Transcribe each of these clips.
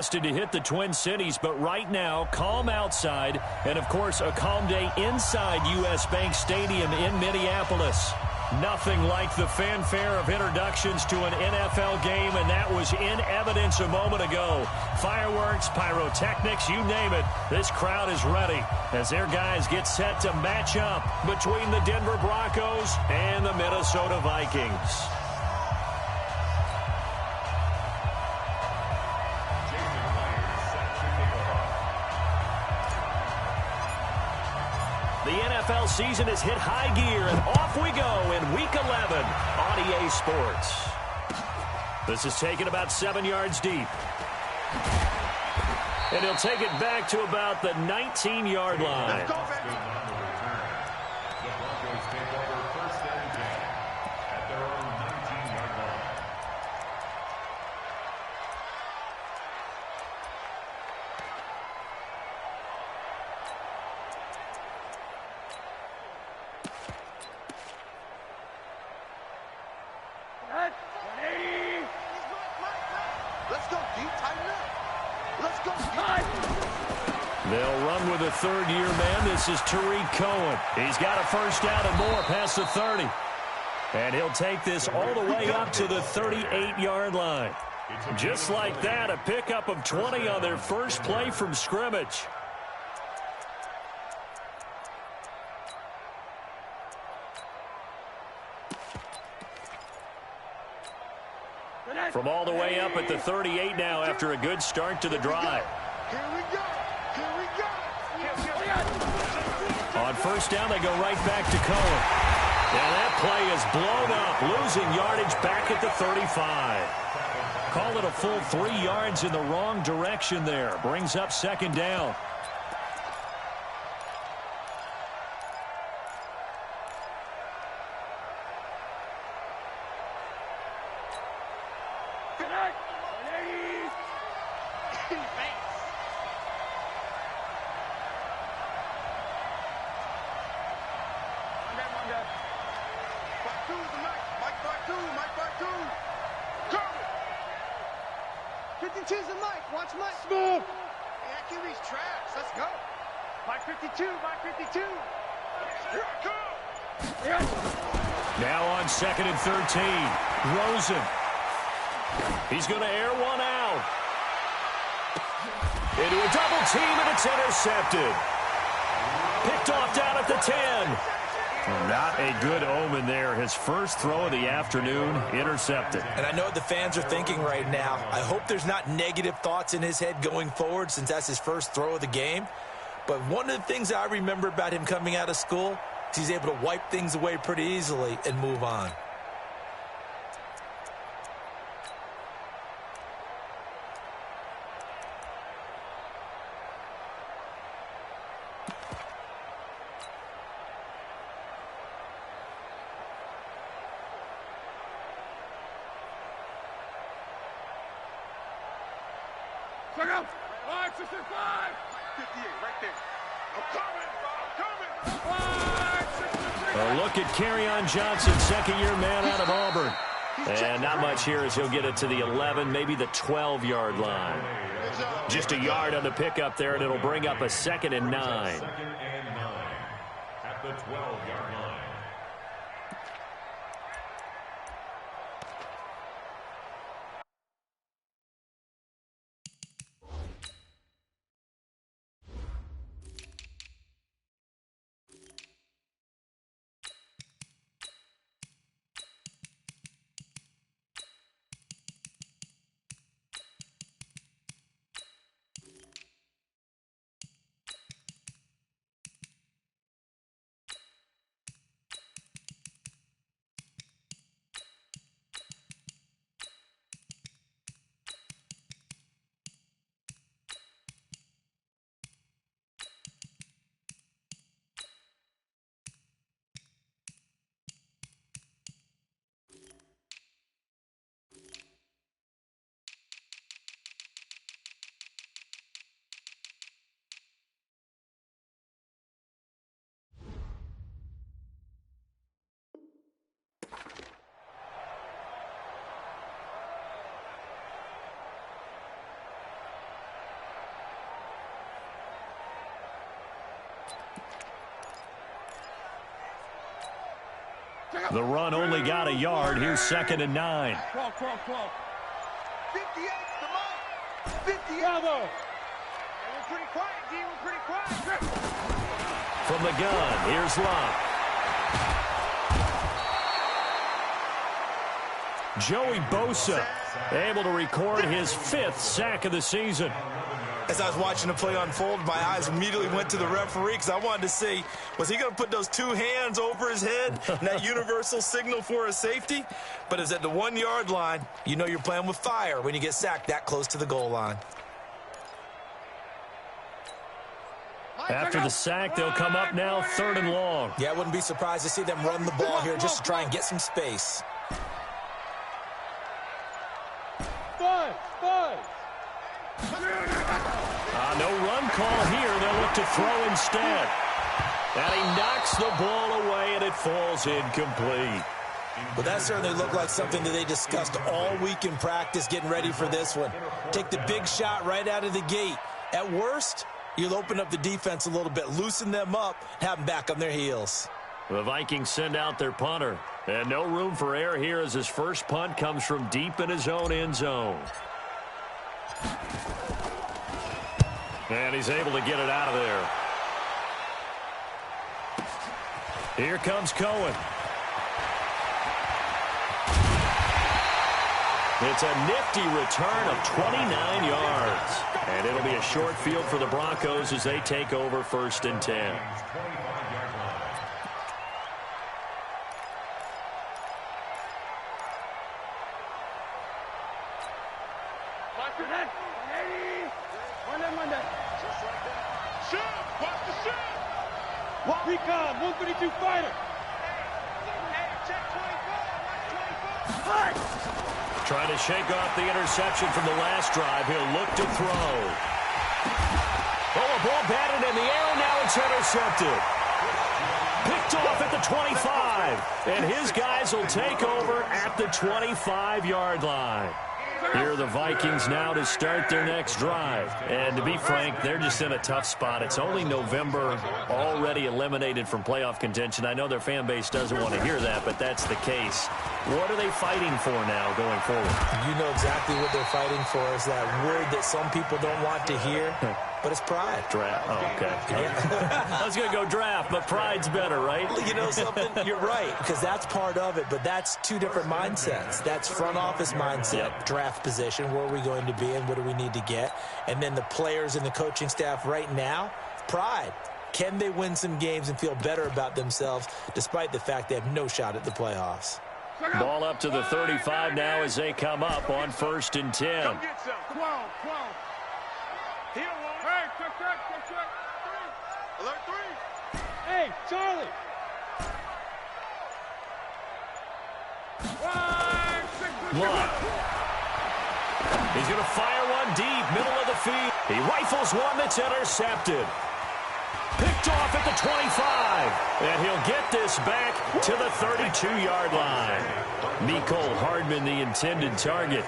To hit the Twin Cities, but right now, calm outside, and of course, a calm day inside U.S. Bank Stadium in Minneapolis. Nothing like the fanfare of introductions to an NFL game, and that was in evidence a moment ago. Fireworks, pyrotechnics, you name it. This crowd is ready as their guys get set to match up between the Denver Broncos and the Minnesota Vikings. The NFL season has hit high gear, and off we go in Week 11 on EA Sports. This is taken about 7 yards deep. And he'll take it back to about the 19-yard line. They'll run with a third-year man. This is Tariq Cohen. He's got a first down and more past the 30. And he'll take this all the way up to the 38-yard line. Just like that, a pickup of 20 on their first play from scrimmage. From all the way up at the 38 now after a good start to the drive. Here we go. Here we go. On first down, they go right back to Cohen. And that play is blown up, losing yardage back at the 35. Call it a full 3 yards in the wrong direction there. Brings up second down. Now on 2nd and 13. Rosen. He's going to air one out. Into a double team, and it's intercepted. Picked off down at the 10. Not a good omen there. His first throw of the afternoon, intercepted. And I know what the fans are thinking right now. I hope there's not negative thoughts in his head going forward since that's his first throw of the game. But one of the things I remember about him coming out of school is he's able to wipe things away pretty easily and move on. A look at Kerryon Johnson, second-year man out of Auburn. And not much here as he'll get it to the 11, maybe the 12-yard line. Just a yard on the pickup there, and it'll bring up a 2nd and 9. Second and 9 at the 12-yard line. The run only got a yard. Here's 2nd and 9. 58, come on. 58. Bravo. We're pretty quiet, D. We're pretty quiet. From the gun, here's Locke. Joey Bosa able to record his 5th sack of the season. As I was watching the play unfold, my eyes immediately went to the referee because I wanted to see, was he going to put those 2 hands over his head and that universal signal for a safety? But it's at the 1-yard line. You know you're playing with fire when you get sacked that close to the goal line. After the sack, they'll come up now 3rd and long. Yeah, I wouldn't be surprised to see them run the ball here just to try and get some space. No run call here. They'll look to throw instead. And he knocks the ball away, and it falls incomplete. Well, that certainly looked like something that they discussed all week in practice getting ready for this one. Take the big shot right out of the gate. At worst, you'll open up the defense a little bit, loosen them up, have them back on their heels. The Vikings send out their punter. And no room for error here as his first punt comes from deep in his own end zone. And he's able to get it out of there. Here comes Cohen. It's a nifty return of 29 yards. And it'll be a short field for the Broncos as they take over 1st and 10. Recon, 132 fighter. Trying to shake off the interception from the last drive. He'll look to throw. Oh, a ball batted in the air, and now it's intercepted. Picked off at the 25. And his guys will take over at the 25-yard line. Here are the Vikings now to start their next drive. And to be frank, they're just in a tough spot. It's only November, already eliminated from playoff contention. I know their fan base doesn't want to hear that, but that's the case. What are they fighting for now going forward? You know exactly what they're fighting for is that word that some people don't want to hear, but it's pride. Draft. Oh, okay. I was going to go draft, but pride's better, right? You know something? You're right, because that's part of it, but that's 2 different mindsets. That's front office mindset, draft position, where are we going to be and what do we need to get? And then the players and the coaching staff right now, pride. Can they win some games and feel better about themselves despite the fact they have no shot at the playoffs? Ball up to the 35 now as they come up on 1st and 10. Come get some. Come on. Here one. Hey, check. Alert 3. Hey, Charlie. Block. He's going to fire one deep, middle of the field. He rifles one that's intercepted. Picked off at the 25. And he'll get this back to the 32-yard line. Mecole Hardman, the intended target.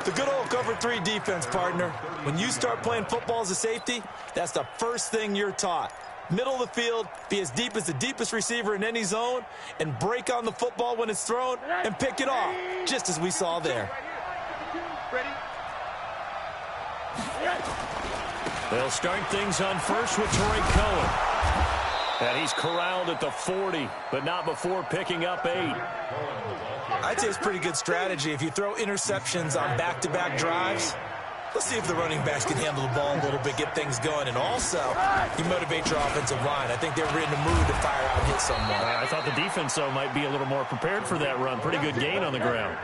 The good old cover 3 defense, partner. When you start playing football as a safety, that's the first thing you're taught. Middle of the field, be as deep as the deepest receiver in any zone, and break on the football when it's thrown and pick it off, just as we saw there. They'll start things on first with Torrey Cohen. And he's corralled at the 40, but not before picking up 8. I'd say it's pretty good strategy. If you throw interceptions on back-to-back drives, let's see if the running backs can handle the ball a little bit, get things going. And also, you motivate your offensive line. I think they're in the mood to fire out and hit someone. I thought the defense, though, might be a little more prepared for that run. Pretty good gain on the ground.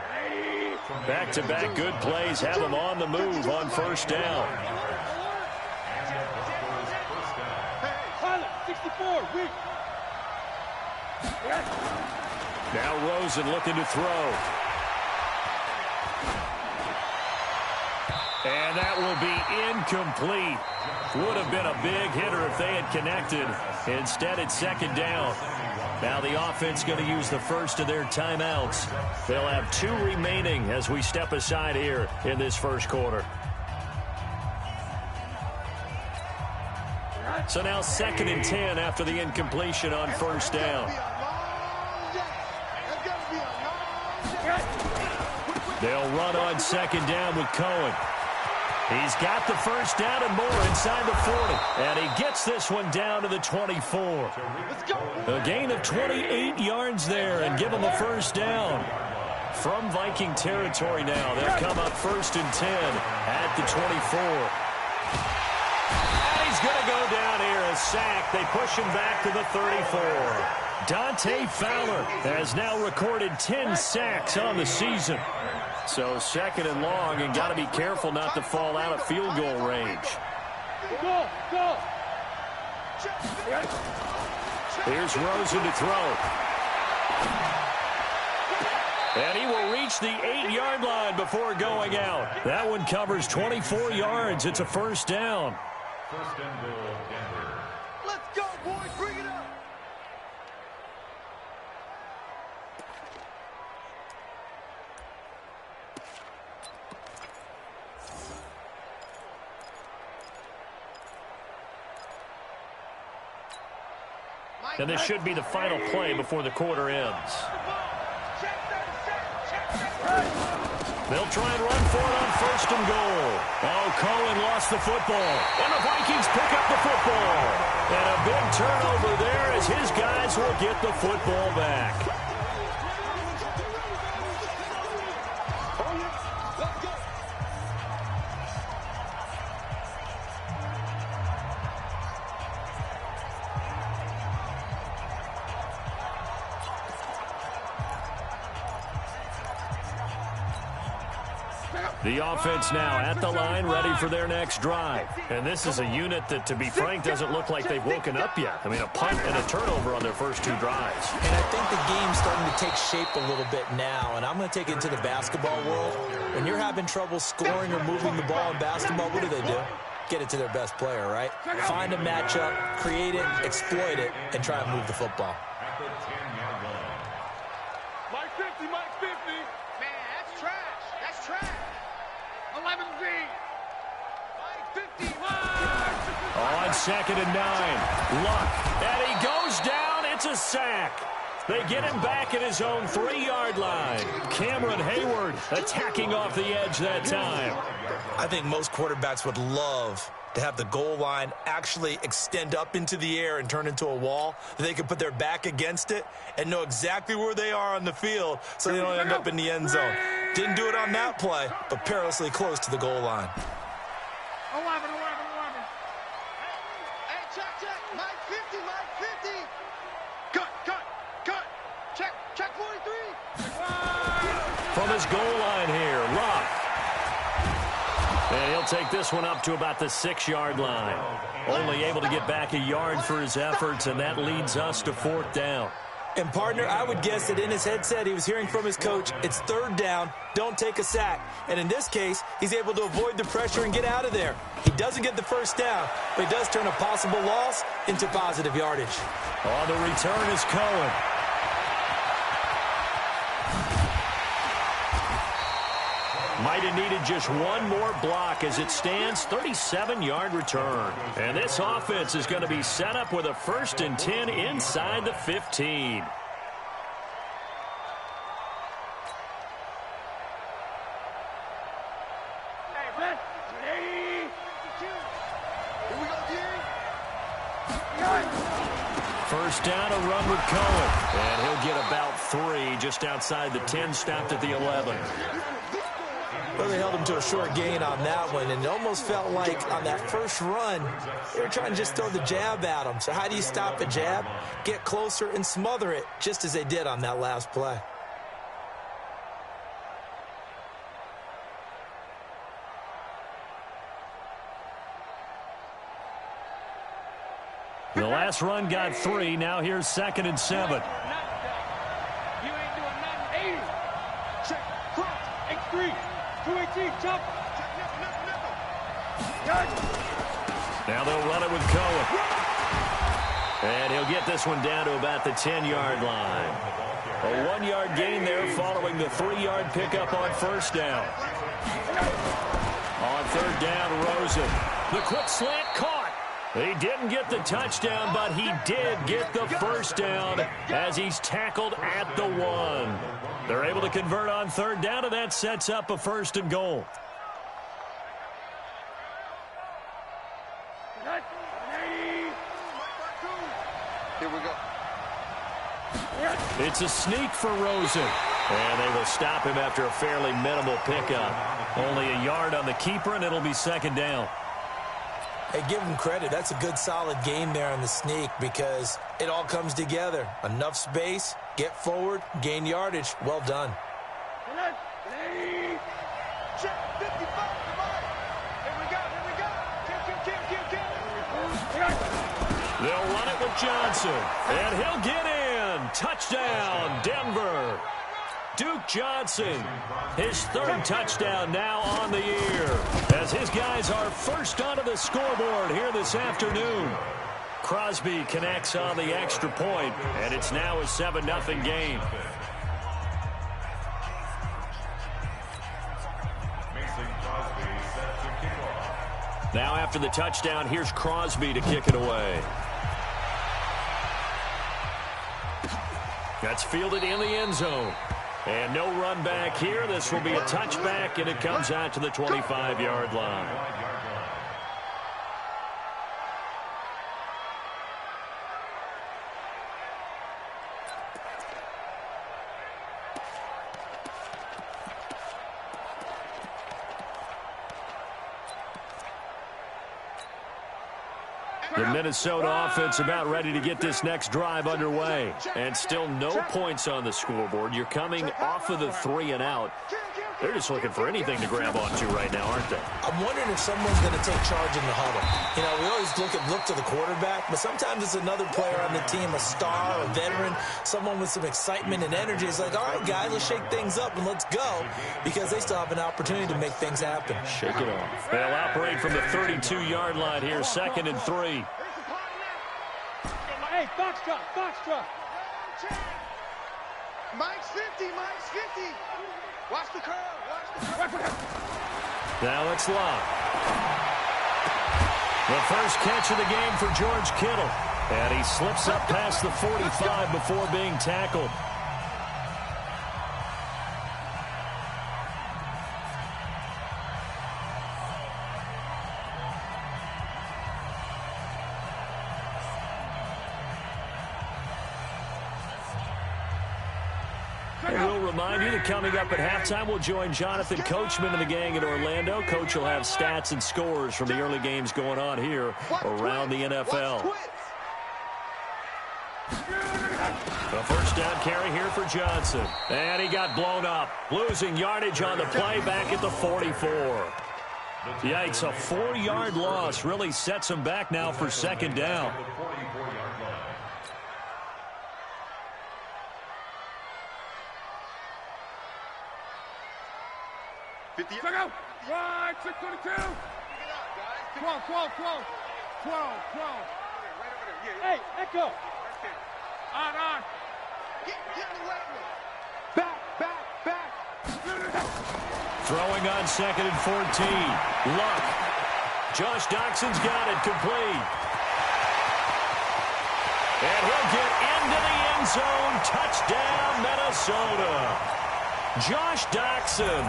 Back-to-back good plays have them on the move on 1st down. 64, weak. Now Rosen looking to throw. And that will be incomplete. Would have been a big hitter if they had connected. Instead, it's 2nd down. Now the offense going to use the first of their timeouts. They'll have 2 remaining as we step aside here in this first quarter. So now 2nd and 10 after the incompletion on 1st down. They'll run on second down with Cohen. He's got the first down and more inside the 40. And he gets this one down to the 24. A gain of 28 yards there and give him a first down. From Viking territory now, they'll come up first and 10 at the 24. And he's going to go down here, a sack. They push him back to the 34. Dante Fowler has now recorded 10 sacks on the season. So second and long, and got to be careful not to fall out of field goal range. Here's Rosen to throw. And he will reach the 8-yard line before going out. That one covers 24 yards. It's a first down. First and goal, Denver. Let's go, boys. Bring it up. And this should be the final play before the quarter ends. They'll try and run for it on first and goal. Oh, Cohen lost the football. And the Vikings pick up the football. And a big turnover there as his guys will get the football back. The offense now at the line, ready for their next drive. And this is a unit that, to be frank, doesn't look like they've woken up yet. I mean, a punt and a turnover on their first two drives. And I think the game's starting to take shape a little bit now. And I'm going to take it to the basketball world. When you're having trouble scoring or moving the ball in basketball, what do? Get it to their best player, right? Find a matchup, create it, exploit it, and try and move the football. At the 10-yard line. Mike 50, Mike 50. Man, that's trash. That's trash. 11Z. Mike 50. On second and 9. Luck. And he goes down. It's a sack. They get him back at his own 3-yard line. Cameron Hayward attacking off the edge that time. I think most quarterbacks would love to have the goal line actually extend up into the air and turn into a wall. They can put their back against it and know exactly where they are on the field so they don't end up in the end zone. Didn't do it on that play, but perilously close to the goal line. 11. Hey, check. Mike 50, Mike 50. Cut. Check 43. From his goal line here, Luck. And he'll take this one up to about the 6-yard line. Only able to get back a yard for his efforts, and that leads us to 4th down. And, partner, I would guess that in his headset he was hearing from his coach, it's 3rd down, don't take a sack. And in this case, he's able to avoid the pressure and get out of there. He doesn't get the first down, but he does turn a possible loss into positive yardage. On the return is Cohen. Might have needed just one more block. As it stands, 37-yard return. And this offense is going to be set up with a 1st and 10 inside the 15. First down, a run with Cohen. And he'll get about 3 just outside the 10, stopped at the 11. Well, they held him to a short gain on that one, and it almost felt like on that first run, they were trying to just throw the jab at him. So how do you stop a jab? Get closer and smother it, just as they did on that last play. The last run got 3. Now here's 2nd and 7. You ain't doing nothing. 80. Check. Cross. X3. 218. Jump. Now they'll run it with Cohen. And he'll get this one down to about the 10-yard line. A 1-yard gain there following the 3-yard pickup on first down. On 3rd down, Rosen. The quick slant caught. He didn't get the touchdown, but he did get the first down as he's tackled at the 1. They're able to convert on third down, and that sets up a 1st and goal. Here we go. It's a sneak for Rosen. And they will stop him after a fairly minimal pickup. Only a yard on the keeper, and it'll be 2nd down. Hey, give him credit. That's a good, solid game there on the sneak because it all comes together. Enough space, get forward, gain yardage. Well done. They'll run it with Johnson, and he'll get in. Touchdown, Denver. Duke Johnson, his 3rd touchdown now on the year, as his guys are first onto the scoreboard here this afternoon. Crosby connects on the extra point, and it's now a 7-0 game. Now after the touchdown, here's Crosby to kick it away. That's fielded in the end zone. And no run back here. This will be a touchback, and it comes out to the 25-yard line. The Minnesota offense about ready to get this next drive underway. And still no points on the scoreboard. You're coming off of the 3 and out. They're just looking for anything to grab onto right now, aren't they? I'm wondering if someone's going to take charge in the huddle. You know, we always look to the quarterback, but sometimes it's another player on the team, a star, a veteran, someone with some excitement and energy. It's like, all right, guys, let's shake things up and let's go, because they still have an opportunity to make things happen. Shake it off. They'll operate from the 32-yard line here, 2nd and 3. Hey, box drop. Mike's 50. Watch the curve. Now it's Locke. The first catch of the game for George Kittle. And he slips up past the 45 before being tackled. And we'll remind you that coming up at halftime, we'll join Jonathan Coachman and the gang in Orlando. Coach will have stats and scores from the early games going on here around the NFL. A 1st down carry here for Johnson. And he got blown up, losing yardage on the play back at the 44. Yikes, a 4-yard loss really sets him back now for 2nd down. Check out. Right, 622. 12. Hey, Echo. On. Get in the way. Back. Throwing on 2nd and 14. Luck. Josh Doxson's got it complete. And he'll get into the end zone. Touchdown, Minnesota. Josh Doxson.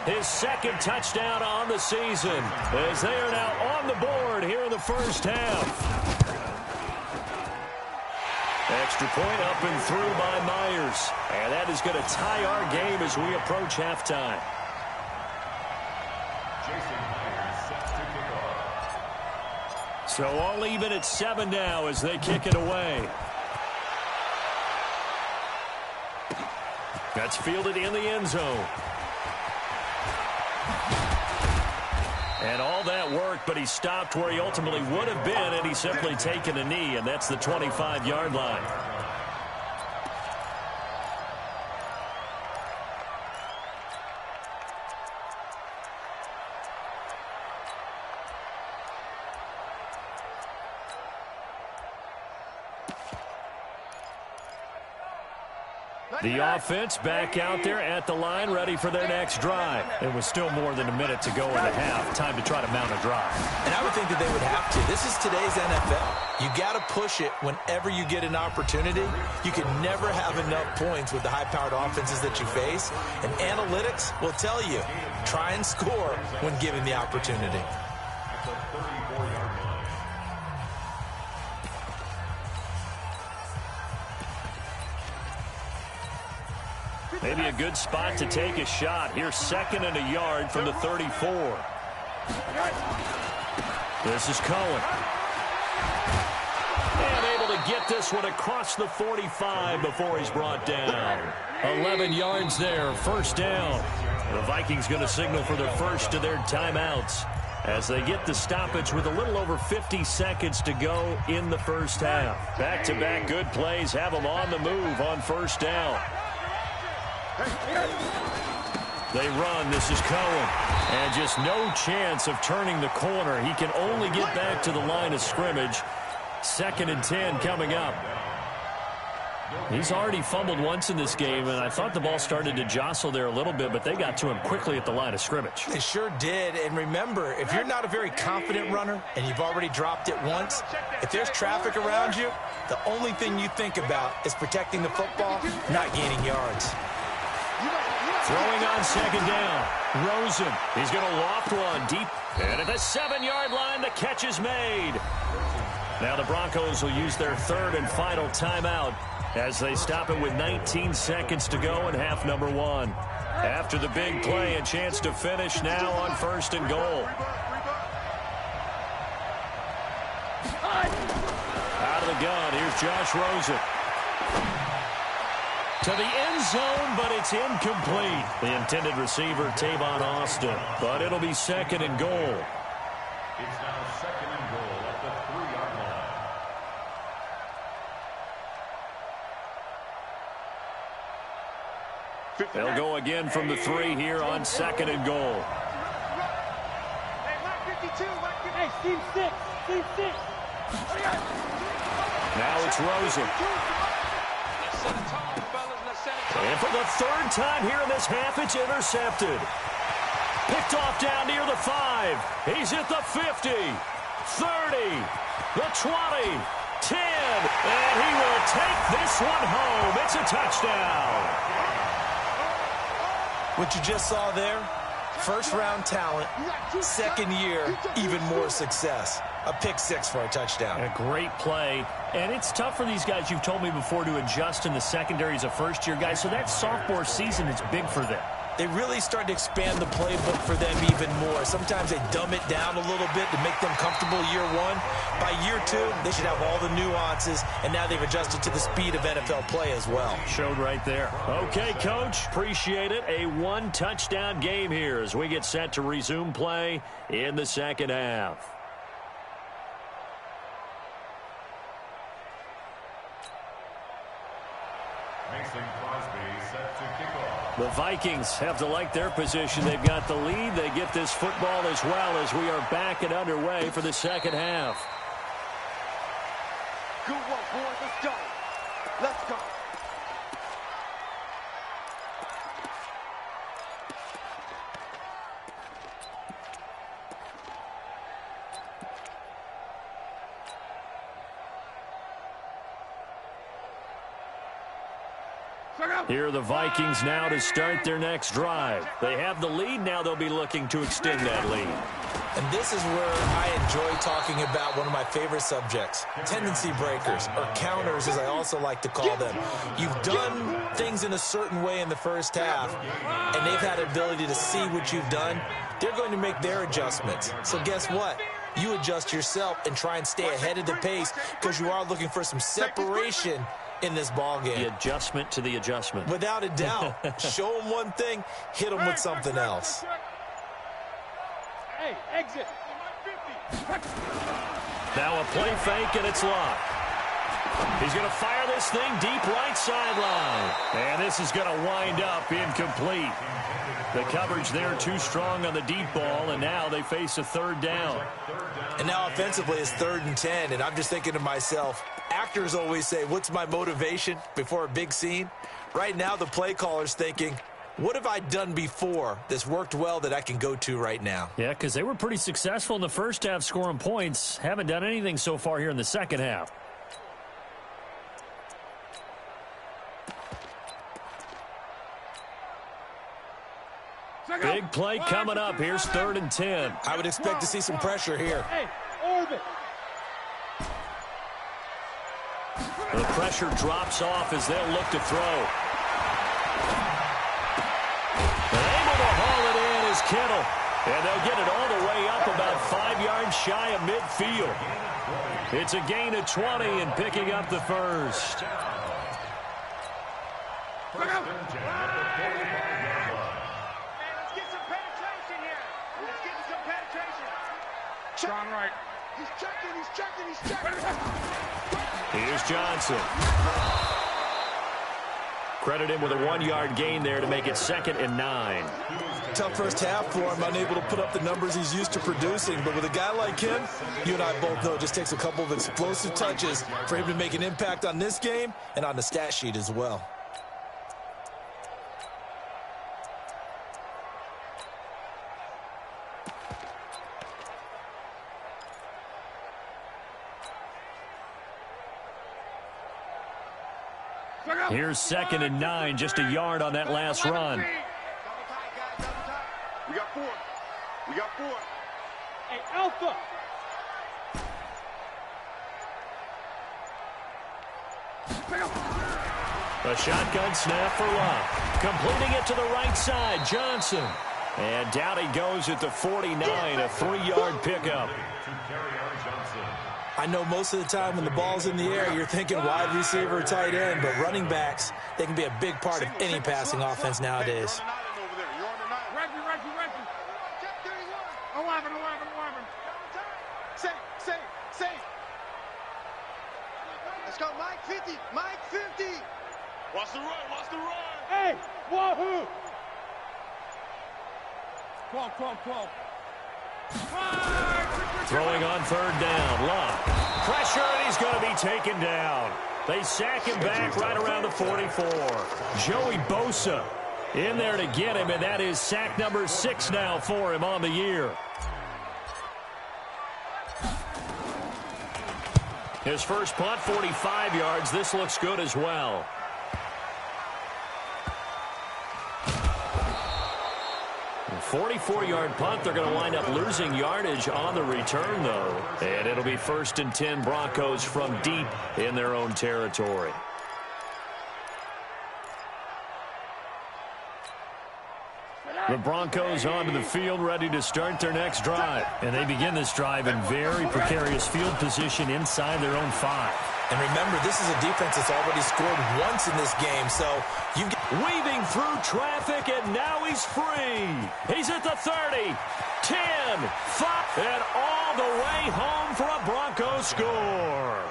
His 2nd touchdown on the season, as they are now on the board here in the first half. Extra point up and through by Myers. And that is going to tie our game as we approach halftime. So all even at 7 now as they kick it away. That's fielded in the end zone. And all that worked, but he stopped where he ultimately would have been, and he's simply taken a knee, and that's the 25-yard line. The offense back out there at the line, ready for their next drive. It was still more than a minute to go in the half. Time to try to mount a drive. And I would think that they would have to. This is today's NFL. You got to push it whenever you get an opportunity. You can never have enough points with the high-powered offenses that you face. And analytics will tell you, try and score when given the opportunity. Maybe a good spot to take a shot. Here's 2nd and a yard from the 34. This is Cohen. And able to get this one across the 45 before he's brought down. 11 yards there, 1st down. The Vikings going to signal for their first of their timeouts as they get the stoppage with a little over 50 seconds to go in the first half. Back-to-back good plays have them on the move on 1st down. They run. This is Cohen. And just no chance of turning the corner. He can only get back to the line of scrimmage. 2nd and 10 coming up. He's already fumbled once in this game, and I thought the ball started to jostle there a little bit, but they got to him quickly at the line of scrimmage. They sure did. And remember, if you're not a very confident runner and you've already dropped it once, if there's traffic around you, the only thing you think about is protecting the football, not gaining yards. Throwing on 2nd down. Rosen. He's going to loft one deep. And at the 7-yard line, the catch is made. Now the Broncos will use their 3rd and final timeout as they stop it with 19 seconds to go in half number 1. After the big play, a chance to finish now on 1st and goal. Out of the gun, here's Josh Rosen. To the end zone, but it's incomplete. The intended receiver, Tavon Austin. But it'll be 2nd and goal. It's now 2nd and goal at the 3-yard line. They'll go again from the 3 here on 2nd and goal. Now it's Rosen. And for the 3rd time here in this half, it's intercepted. Picked off down near the 5. He's at the 50, 30, the 20, 10, and he will take this one home. It's a touchdown. What you just saw there, 1st-round talent, 2nd year, even more success. A pick 6 for a touchdown. A great play. And it's tough for these guys, you've told me before, to adjust in the secondary as a first-year guy. So that sophomore season is big for them. They really start to expand the playbook for them even more. Sometimes they dumb it down a little bit to make them comfortable year 1. By year 2, they should have all the nuances, and now they've adjusted to the speed of NFL play as well. Showed right there. Okay, Coach, appreciate it. A 1-touchdown game here as we get set to resume play in the 2nd half. The Vikings have to like their position. They've got the lead. They get this football as well as we are back and underway for the 2nd half. Good one, boys. Let's go. Let's go. Here are the Vikings now to start their next drive. They have the lead. Now they'll be looking to extend that lead. And this is where I enjoy talking about one of my favorite subjects, tendency breakers, or counters as I also like to call them. You've done things in a certain way in the first half, and they've had the ability to see what you've done. They're going to make their adjustments. So guess what? You adjust yourself and try and stay ahead of the pace because you are looking for some separation in this ball game. The adjustment to the adjustment. Without a doubt. Show them one thing, hit them with something else. Hey, exit. Now a play fake, and it's locked. He's going to fire this thing deep right sideline. And this is going to wind up incomplete. The coverage there too strong on the deep ball, and now they face a third down. And now offensively it's 3rd and 10, and I'm just thinking to myself, actors always say, what's my motivation before a big scene? Right now the play caller's thinking, what have I done before that's worked well that I can go to right now? Yeah, because they were pretty successful in the first half scoring points. Haven't done anything so far here in the second half. Big play coming up. Here's 3rd and 10. I would expect to see some pressure here. The pressure drops off as they'll look to throw. Able to haul it in is Kittle. And they'll get it all the way up about 5 yards shy of midfield. It's a gain of 20 and picking up the first. John Wright. He's checking. Here's Johnson. Credit him with a 1-yard gain there to make it 2nd and 9. Tough first half for him, unable to put up the numbers he's used to producing. But with a guy like him, you and I both know it just takes a couple of explosive touches for him to make an impact on this game and on the stat sheet as well. Here's 2nd and 9, just a yard on that last run. We got 4. Hey, Alpha. A shotgun snap for Love. Completing it to the right side, Johnson. And down he goes at the 49, a 3-yard pickup. I know most of the time when the ball's in the air, you're thinking wide receiver or tight end, but running backs, they can be a big part of any passing offense nowadays. Reggie. 11. Safe. Let's go, Mike 50. Watch the run. Hey, wahoo. 12. Throwing on 3rd down. Love. Pressure, and he's going to be taken down. They sack him back right around the 44. Joey Bosa in there to get him, and that is sack number 6 now for him on the year. His first punt, 45 yards. This looks good as well. A 44-yard punt. They're going to wind up losing yardage on the return, though. And it'll be 1st and 10 Broncos from deep in their own territory. The Broncos onto the field, ready to start their next drive. And they begin this drive in very precarious field position inside their own 5. And remember, this is a defense that's already scored once in this game, so you get weaving through traffic, and now he's free. He's at the 30, 10, 5, and all the way home for a Broncos score.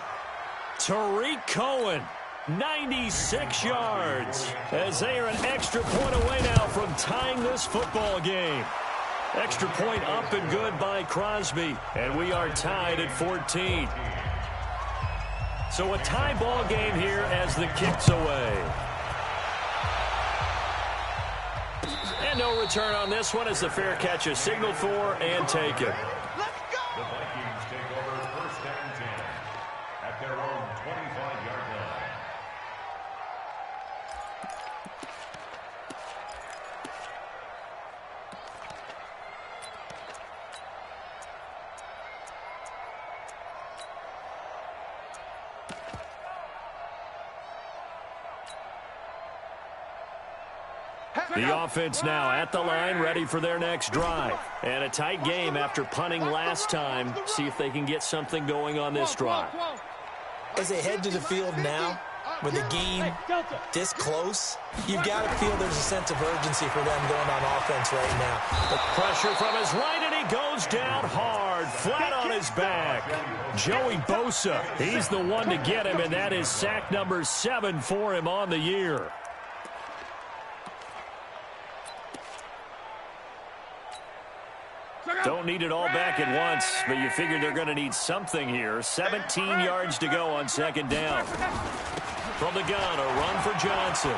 Tariq Cohen, 96 yards, as they are an extra point away now from tying this football game. Extra point up and good by Crosby, and we are tied at 14. So a tie ball game here as the kick's away. And no return on this one as the fair catch is signaled for and taken. Let's go! The Vikings take over 1st and 10 at their own 25-yard line. The offense now at the line, ready for their next drive. And a tight game after punting last time. See if they can get something going on this drive. as they head to the field now, with the game this close, you've got to feel there's a sense of urgency for them going on offense right now. The pressure from his right, and he goes down hard. forward, flat on his back. Joey Bosa, he's the one to get him, and that is sack number 7 for him on the year. Don't need it all back at once, but you figure they're going to need something here. 17 yards to go on second down. From the gun, a run for Johnson.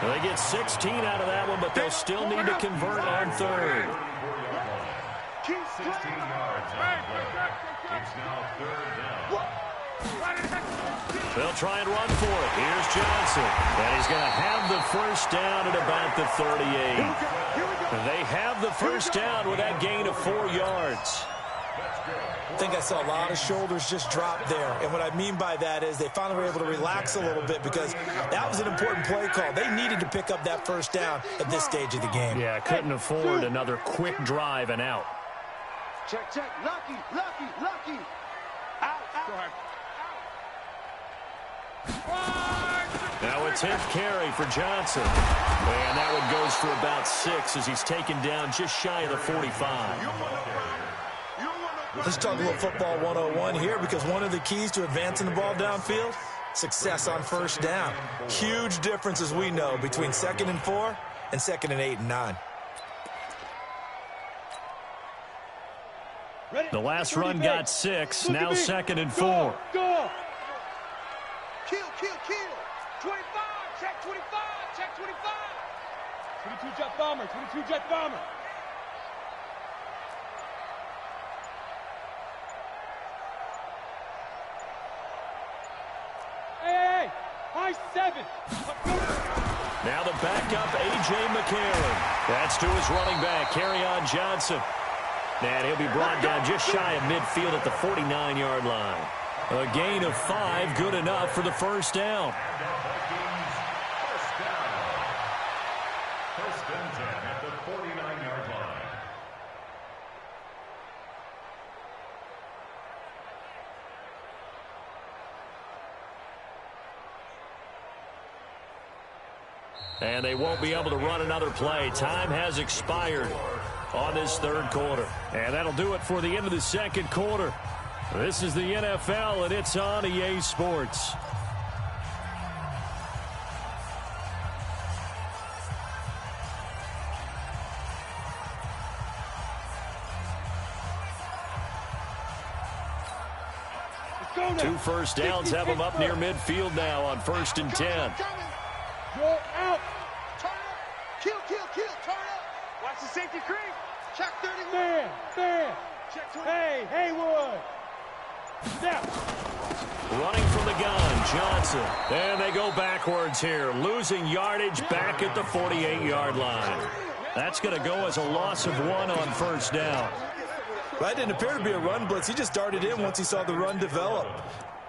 They get 16 out of that one, but they'll still need to convert on third. 16 yards on third. It's now third down. They'll try and run for it. Here's Johnson. And he's going to have the first down at about the 38. They have the first down with that gain of 4 yards. I think I saw a lot of shoulders just drop there. And what I mean by that is they finally were able to relax a little bit because that was an important play call. They needed to pick up that first down at this stage of the game. Yeah, couldn't afford another quick drive and out. Check, check. Lucky, lucky, lucky. Out, out. Go ahead. Now a 10th carry for Johnson. And that one goes for about 6 as he's taken down just shy of the 45. Let's talk a little football 101 here because one of the keys to advancing the ball downfield, success on first down. Huge difference, as we know, between 2nd and 4 and 2nd and 8 and 9. The last run got 6, now 2nd and 4. Go! Kill, kill, kill. 25, check 25, check 25. 22 jet bomber, 22 jet bomber. Hey, high 7. Now the backup, A.J. McCarron. That's to his running back, Kerryon Johnson. And he'll be brought down just shy of midfield at the 49-yard line. A gain of 5, good enough for the first down. First and 10 at the 49-yard line. And they won't be able to run another play. Time has expired on this third quarter. And that'll do it for the end of the second quarter. This is the NFL, and it's on EA Sports. Two first downs have them up near midfield now on 1st and 10. Go out. Turn up. Kill, kill, kill. Turn up. Watch the safety creep. Check 31. Man. Check 20. Hey, Haywood. Step. Running from the gun, Johnson. And they go backwards here, losing yardage back at the 48-yard line. That's going to go as a loss of 1 on first down. That didn't appear to be a run blitz. He just darted in once he saw the run develop.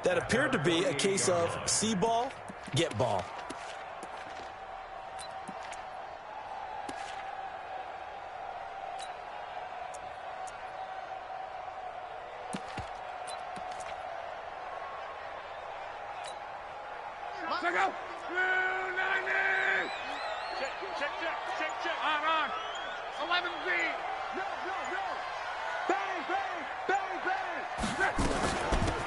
That appeared to be a case of see ball, get ball. Check out. Check. On. 11 Z. No. Bang.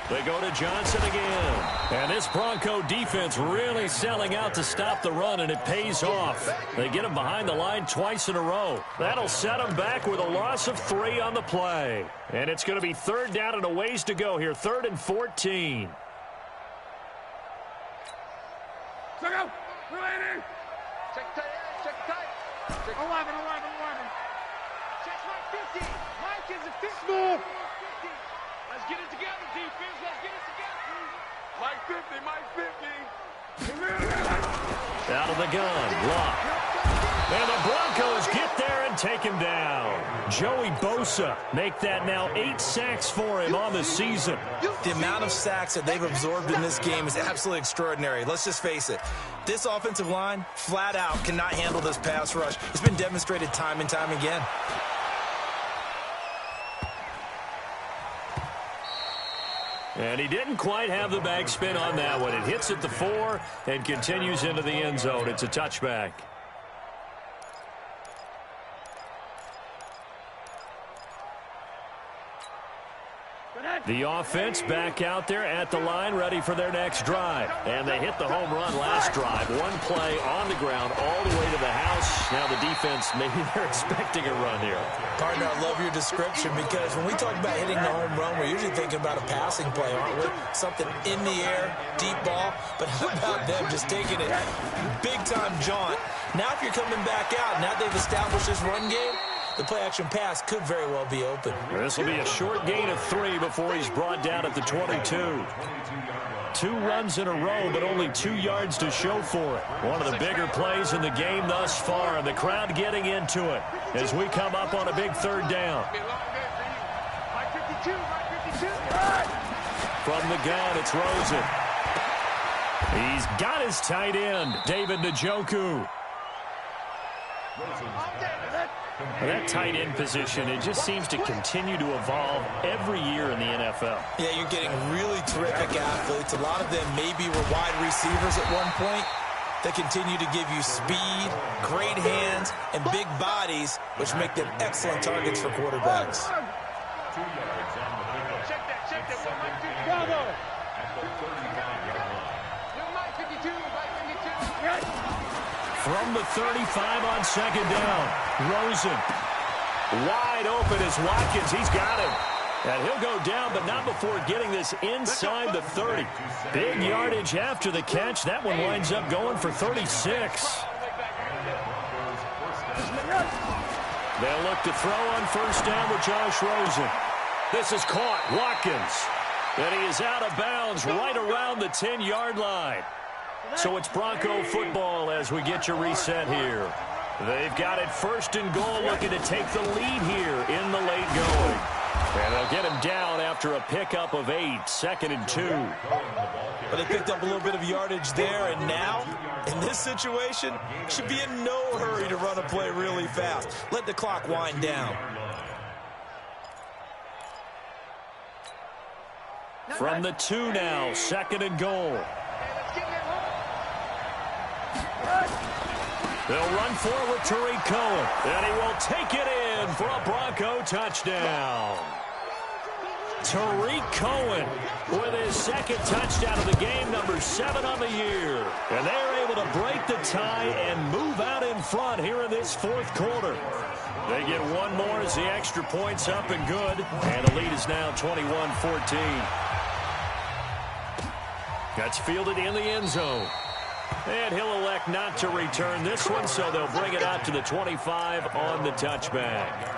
They go to Johnson again. And this Bronco defense really selling out to stop the run, and it pays off. They get him behind the line twice in a row. That'll set him back with a loss of 3 on the play. And it's going to be third down and a ways to go here. 3rd and 14. Check out. Related. Check tight. Check 11. Check right 50. Mike is a 50. Smooth. Let's get it together, defense. Let's get it together. Mike 50. Out of the gun. Block. And the Broncos get there and take him down. Joey Bosa make that now 8 sacks for him on the season. The amount of sacks that they've absorbed in this game is absolutely extraordinary. Let's just face it. This offensive line, flat out, cannot handle this pass rush. It's been demonstrated time and time again. And he didn't quite have the backspin on that one. It hits at the 4 and continues into the end zone. It's a touchback. The offense back out there at the line, ready for their next drive. And they hit the home run last drive. One play on the ground all the way to the house. Now the defense, maybe they're expecting a run here. Partner, I love your description because when we talk about hitting the home run, we're usually thinking about a passing play, aren't we? Something in the air, deep ball. But how about them just taking it big-time jaunt? Now if you're coming back out, now they've established this run game, the play-action pass could very well be open. This will be a short gain of 3 before he's brought down at the 22. 2 runs in a row, but only 2 yards to show for it. One of the bigger plays in the game thus far, and the crowd getting into it as we come up on a big 3rd down. From the gun, it's Rosen. He's got his tight end, David Njoku. That tight end position, it just seems to continue to evolve every year in the NFL. Yeah, you're getting really terrific athletes. A lot of them maybe were wide receivers at one point. They continue to give you speed, great hands, and big bodies, which make them excellent targets for quarterbacks. 2 yards on the pickup. Check that. Bravo! At the 35-yard line. From the 35 on 2nd down, Rosen. Wide open is Watkins. He's got him. And he'll go down, but not before getting this inside the 30. Big yardage after the catch. That one winds up going for 36. They'll look to throw on 1st down with Josh Rosen. This is caught. Watkins. And he is out of bounds right around the 10-yard line. So it's Bronco football as we get your reset here. They've got it 1st and goal, looking to take the lead here in the late going. And they'll get him down after a pickup of 8, 2nd and 2. But they picked up a little bit of yardage there, and now, in this situation, should be in no hurry to run a play really fast. Let the clock wind down. From the 2 now, 2nd and goal. They'll run forward Tariq Cohen, and he will take it in for a Bronco touchdown. Tariq Cohen with his 2nd touchdown of the game, number 7 on the year. And they're able to break the tie and move out in front here in this 4th quarter. They get one more as the extra point's up and good. And the lead is now 21-14. That's fielded in the end zone. And he'll elect not to return this one, so they'll bring it out to the 25 on the touchback.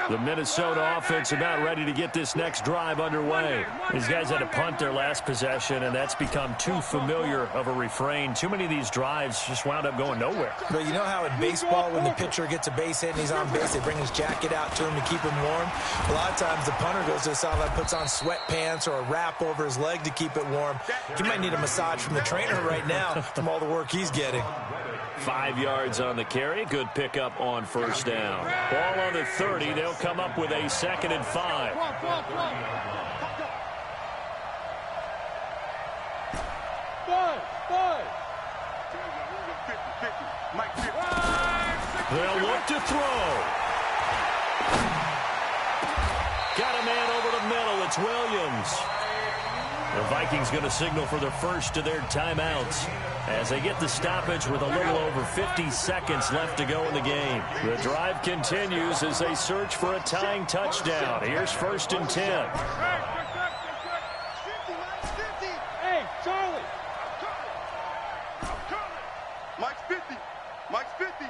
The Minnesota offense about ready to get this next drive underway. These guys had to punt their last possession, and that's become too familiar of a refrain. Too many of these drives just wound up going nowhere. But you know how in baseball, when the pitcher gets a base hit and he's on base, they bring his jacket out to him to keep him warm? A lot of times the punter goes to the sideline, puts on sweatpants or a wrap over his leg to keep it warm. He might need a massage from the trainer right now from all the work he's getting. 5 yards on the carry. Good pickup on 1st down. Ball on the 30. They'll come up with a 2nd and 5. They'll look to throw. Got a man over the middle. It's Williams. The Vikings going to signal for the first of their timeouts as they get the stoppage with a little over 50 seconds left to go in the game. The drive continues as they search for a tying touchdown. Here's 1st and 10. Hey, Charlie. Mike's 50. Mike's 50.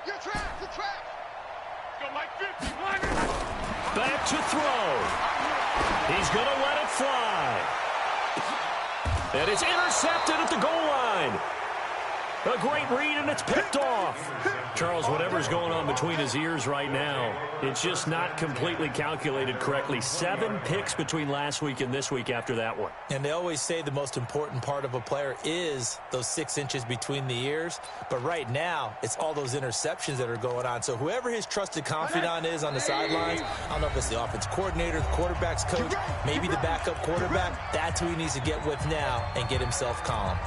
You're trapped. You're trapped. Go, Mike 50. Back to throw. He's going to let it fly. And it's intercepted at the goal line. A great read, and it's picked off. Charles, whatever's going on between his ears right now, it's just not completely calculated correctly. 7 picks between last week and this week after that one. And they always say the most important part of a player is those 6 inches between the ears. But right now, it's all those interceptions that are going on. So whoever his trusted confidant is on the sidelines, I don't know if it's the offense coordinator, the quarterback's coach, maybe the backup quarterback, that's who he needs to get with now and get himself calm.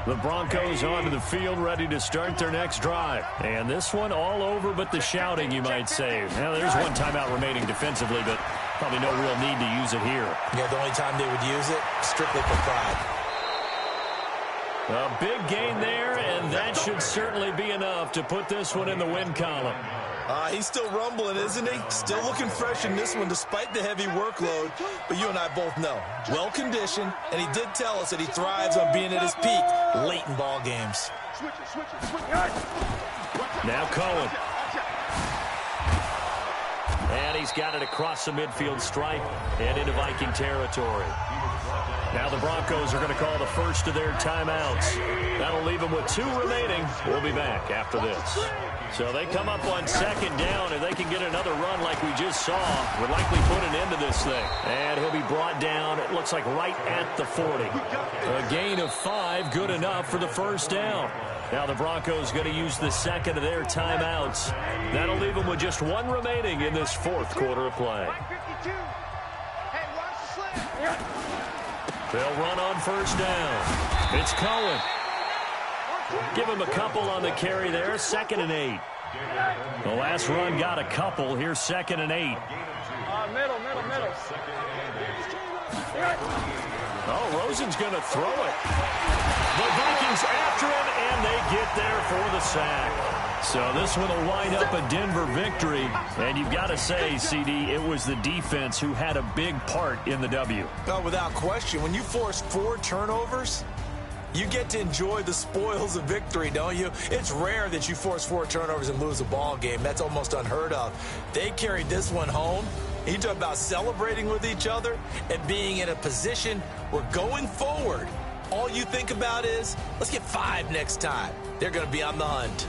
The Broncos onto the field, ready to start their next drive. And this one all over but the shouting, you might say. Now, there's one timeout remaining defensively, but probably no real need to use it here. Yeah, the only time they would use it, strictly for pride. A big gain there, and that should certainly be enough to put this one in the win column. He's still rumbling, isn't he? Still looking fresh in this one despite the heavy workload. But you and I both know, well-conditioned, and he did tell us that he thrives on being at his peak late in ball games. Now Cohen. And he's got it across the midfield stripe and into Viking territory. Now the Broncos are going to call the first of their timeouts. That'll leave them with 2 remaining. We'll be back after this. So they come up on second down, and they can get another run like we just saw. Would likely put an end to this thing. And he'll be brought down, it looks like right at the 40. A gain of 5, good enough for the first down. Now the Broncos going to use the second of their timeouts. That'll leave them with just 1 remaining in this fourth quarter of play. They'll run on first down. It's Cohen. Give him a couple on the carry there. 2nd and 8. The last run got a couple. Here's 2nd and 8. Middle. Oh, Rosen's going to throw it. The Vikings after him, and they get there for the sack. So this one will wind up a Denver victory. And you've got to say, CD, it was the defense who had a big part in the W. No, without question. When you force 4 turnovers, you get to enjoy the spoils of victory, don't you? It's rare that you force 4 turnovers and lose a ball game. That's almost unheard of. They carried this one home. You talk about celebrating with each other and being in a position where going forward, all you think about is, let's get 5 next time. They're going to be on the hunt.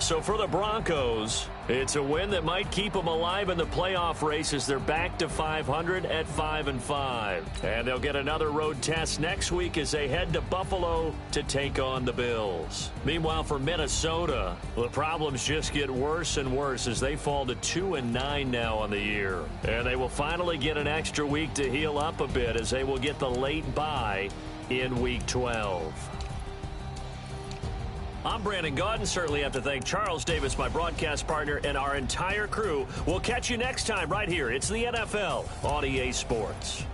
So for the Broncos, it's a win that might keep them alive in the playoff race as they're back to 500 at 5-5. And they'll get another road test next week as they head to Buffalo to take on the Bills. Meanwhile, for Minnesota, the problems just get worse and worse as they fall to 2-9 now on the year. And they will finally get an extra week to heal up a bit as they will get the late bye in Week 12. I'm Brandon Gaudin. Certainly have to thank Charles Davis, my broadcast partner, and our entire crew. We'll catch you next time right here. It's the NFL on EA Sports.